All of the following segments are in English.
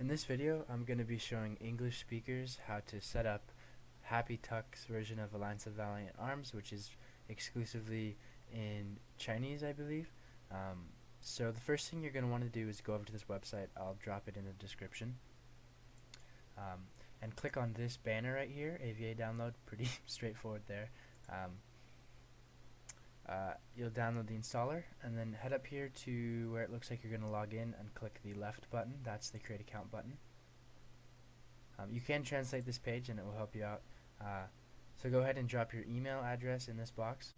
In this video, I'm going to be showing English speakers how to set up Happy Tuck's version of Alliance of Valiant Arms, which is exclusively in Chinese, I believe. So the first thing you're going to want to do is go over to this website. I'll drop it in the description. And click on this banner right here, AVA download. Pretty straightforward there. You'll download the installer and then head up here to where it looks like you're going to log in and click the left button. That's the create account button. You can translate this page and it will help you out. So go ahead and drop your email address in this box.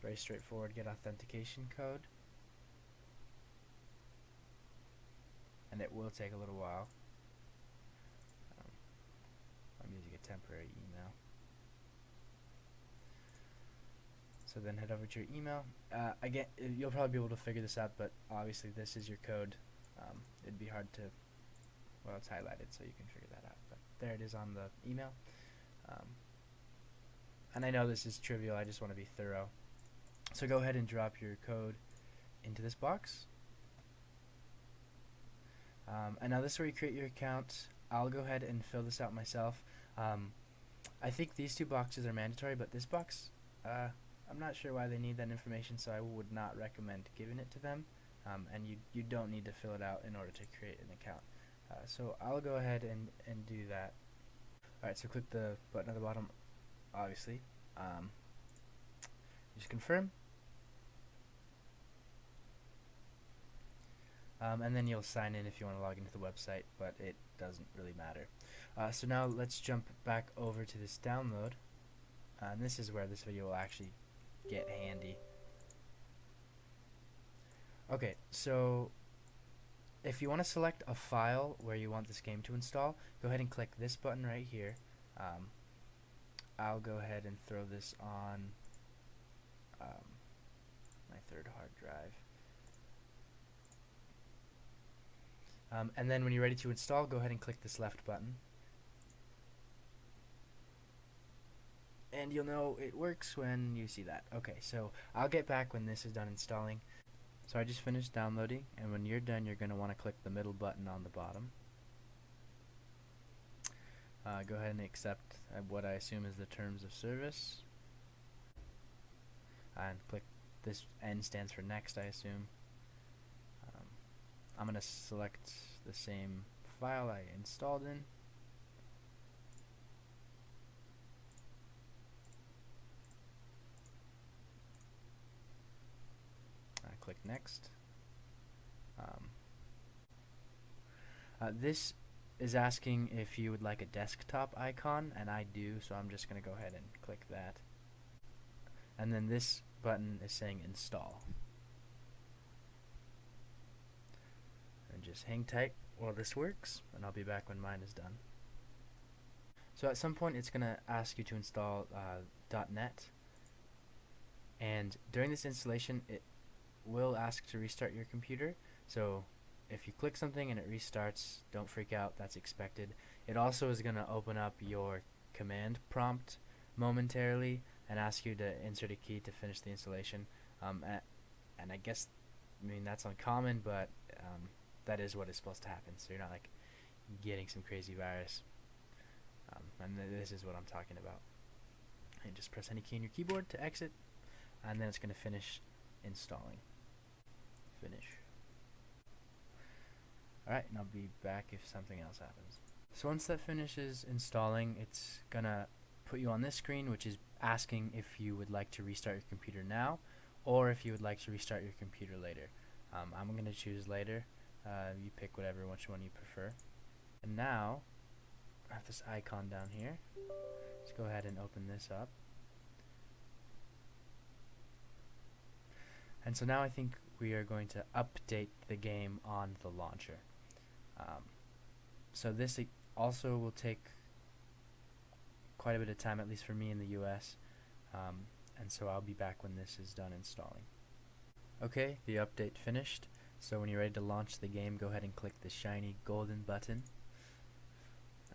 Very straightforward. Get authentication code, and it will take a little while. I'm using a temporary email. So then head over to your email. Again, you'll probably be able to figure this out, but obviously this is your code. It'd be hard to, well, it's highlighted so you can figure that out, but there it is on the email. And I know this is trivial, I just want to be thorough. So go ahead and drop your code into this box. And now this is where you create your account. I'll go ahead and fill this out myself. I think these two boxes are mandatory, but this box, I'm not sure why they need that information, so I would not recommend giving it to them. And you don't need to fill it out in order to create an account. So I'll go ahead and do that. Alright, so click the button at the bottom, obviously. Just confirm. And then you'll sign in if you want to log into the website, but it doesn't really matter. So now let's jump back over to this download. And this is where this video will actually get handy. Okay, so if you want to select a file where you want this game to install, go ahead and click this button right here. I'll go ahead and throw this on my third hard drive. And then when you're ready to install, go ahead and click this left button. And you'll know it works when you see that. Okay, so I'll get back when this is done installing. So I just finished downloading, and when you're done, you're going to want to click the middle button on the bottom. Go ahead and accept what I assume is the terms of service. And click this N stands for next, I assume. I'm going to select the same file I installed in. Click next. This is asking if you would like a desktop icon, and I do, so I'm just going to go ahead and click that. And then this button is saying install. And just hang tight while this works, and I'll be back when mine is done. So at some point it's going to ask you to install .NET, and during this installation it will ask to restart your computer. So if you click something and it restarts, don't freak out, that's expected. It also is going to open up your command prompt momentarily and ask you to insert a key to finish the installation. And I guess, that's uncommon, but that is what is supposed to happen, so you're not like getting some crazy virus. And this is what I'm talking about. And just press any key on your keyboard to exit, and then it's going to finish installing. Finish. Alright, and I'll be back if something else happens. So once that finishes installing, it's gonna put you on this screen, which is asking if you would like to restart your computer now, or if you would like to restart your computer later. I'm gonna choose later. You pick which one you prefer. And now, I have this icon down here. Let's go ahead and open this up. And so now I think we are going to update the game on the launcher. So this also will take quite a bit of time, at least for me in the US, and so I'll be back when this is done installing. Okay, the update finished, so when you're ready to launch the game, go ahead and click the shiny golden button,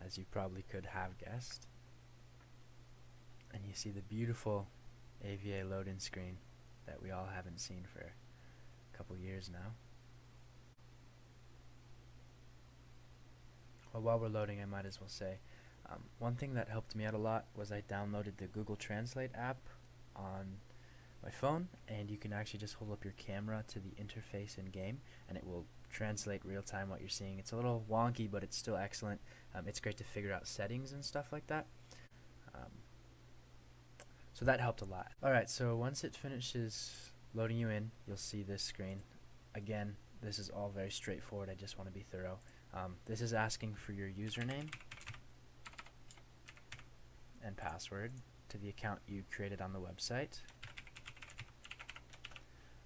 as you probably could have guessed, and you see the beautiful AVA load-in screen that we all haven't seen for a couple years now. while we're loading, I might as well say, one thing that helped me out a lot was I downloaded the Google Translate app on my phone, and you can actually just hold up your camera to the interface in game and it will translate real time what you're seeing. It's a little wonky, but it's still excellent. It's great to figure out settings and stuff like that. So that helped a lot. Alright, so once it finishes loading you in, you'll see this screen. Again, this is all very straightforward. I just want to be thorough. This is asking for your username and password to the account you created on the website.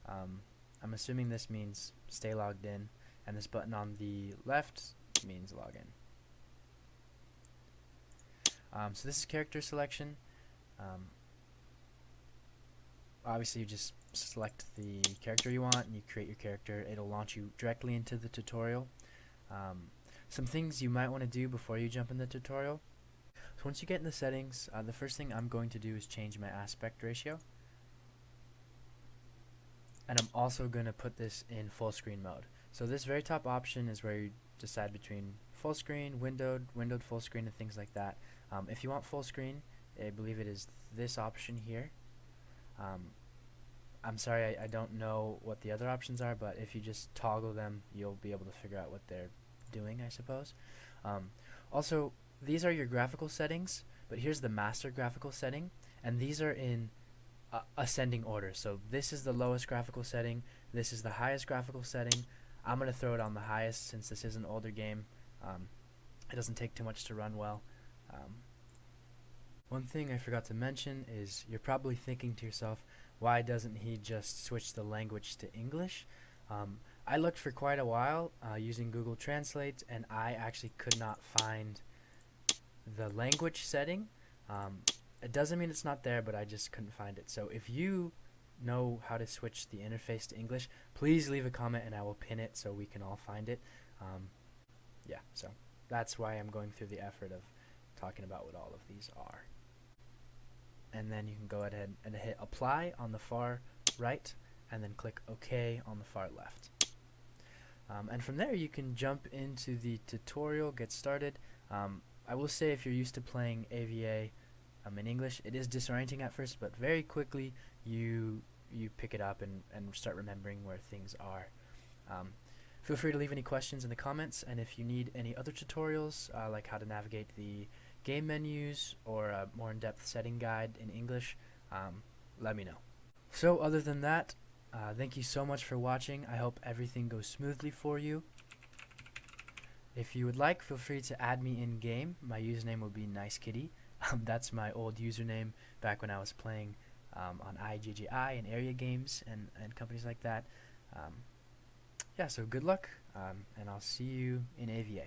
I'm assuming this means stay logged in, and this button on the left means login. So this is character selection. Obviously you just select the character you want and you create your character. It'll launch you directly into the tutorial. Some things you might want to do before you jump in the tutorial. So once you get in the settings, the first thing I'm going to do is change my aspect ratio. And I'm also going to put this in full screen mode. So this very top option is where you decide between full screen, windowed full screen, and things like that. If you want full screen, I believe it is this option here. I'm sorry, I don't know what the other options are, but if you just toggle them, you'll be able to figure out what they're doing, I suppose. Also, these are your graphical settings, but here's the master graphical setting, and these are in ascending order. So this is the lowest graphical setting, this is the highest graphical setting. I'm going to throw it on the highest since this is an older game. It doesn't take too much to run well. One thing I forgot to mention is you're probably thinking to yourself, why doesn't he just switch the language to English? I looked for quite a while using Google Translate, and I actually could not find the language setting. It doesn't mean it's not there, but I just couldn't find it. So if you know how to switch the interface to English, please leave a comment and I will pin it so we can all find it. Yeah, so that's why I'm going through the effort of talking about what all of these are. And then you can go ahead and hit apply on the far right and then click OK on the far left. And from there you can jump into the tutorial, get started. I will say if you're used to playing AVA in English, it is disorienting at first, but very quickly you pick it up and start remembering where things are. Feel free to leave any questions in the comments, and if you need any other tutorials like how to navigate the game menus or a more in-depth setting guide in English, let me know. So other than that, thank you so much for watching. I hope everything goes smoothly for you. If you would like, feel free to add me in game. My username will be nicekitty. That's my old username back when I was playing on ijji and area games and companies like that. Yeah, so good luck, and I'll see you in AVA.